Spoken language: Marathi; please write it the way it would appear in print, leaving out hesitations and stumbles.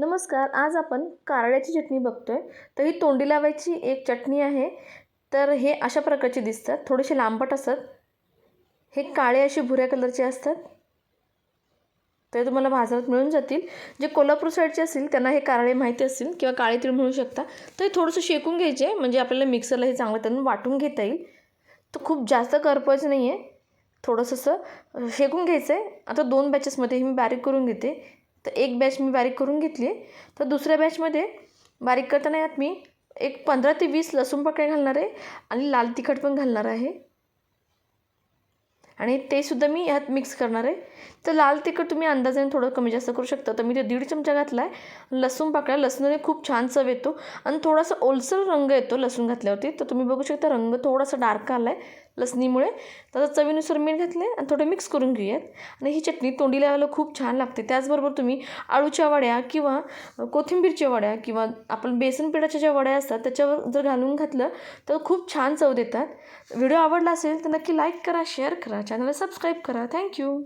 नमस्कार. आज आपण कारळ्याची चटणी बघतोय. तर ही तोंडी लावायची एक चटणी आहे. तर हे अशा प्रकारचे दिसतात. थोडेसे लांबट असतात. हे काळे असे भुऱ्या कलरचे असतात. ते तुम्हाला बाजारात मिळून जातील. जे कोल्हापूर साईडचे असतील त्यांना हे कारळे माहिती असतील किंवा काळे तीळ म्हणू शकता. तर हे थोडंसं शेकून घ्यायचे म्हणजे आपल्याला मिक्सरला हे चांगलं त्यानं वाटून घेता येईल. तर खूप जास्त करपायचं नाही आहे. थोडंसं असं शेकून घ्यायचं आहे. आता 2 बॅचेसमध्ये मी बारीक करून घेते. तर एक बॅच मी बारीक करून घेतली आहे. तर दुसऱ्या बॅचमध्ये बारीक करताना यात मी एक 15 ते 20 लसूण पाकळ्या घालणार आहे आणि लाल तिखट पण घालणार आहे आणि ते सुद्धा मी ह्यात मिक्स करणार आहे. तर लाल तिखट तुम्ही अंदाजाने थोडं कमी जास्त करू शकता. तर मी ते 1.5 चमचा घातला आहे. लसूण पाकळ्या, लसणाने खूप छान चव येतो आणि थोडासा ओलसर रंग येतो लसूण घातल्यावरती. तर तुम्ही बघू शकता रंग थोडासा डार्क आला आहे लसणीमुळे. तर चवीनुसार मीठ घातले आणि थोडं मिक्स करून घेऊयात. आणि ही चटणी तोंडी लावायला खूप छान लागते. त्याचबरोबर तुम्ही आळूच्या वड्या किंवा कोथिंबीरच्या वड्या किंवा आपण बेसन पिठाच्या ज्या वड्या असतात त्याच्यावर जर घालून घातलं तर खूप छान चव देतात. व्हिडिओ आवडला असेल तर नक्की लाईक करा, शेअर करा, चॅनलला सबस्क्राईब करा. थँक्यू.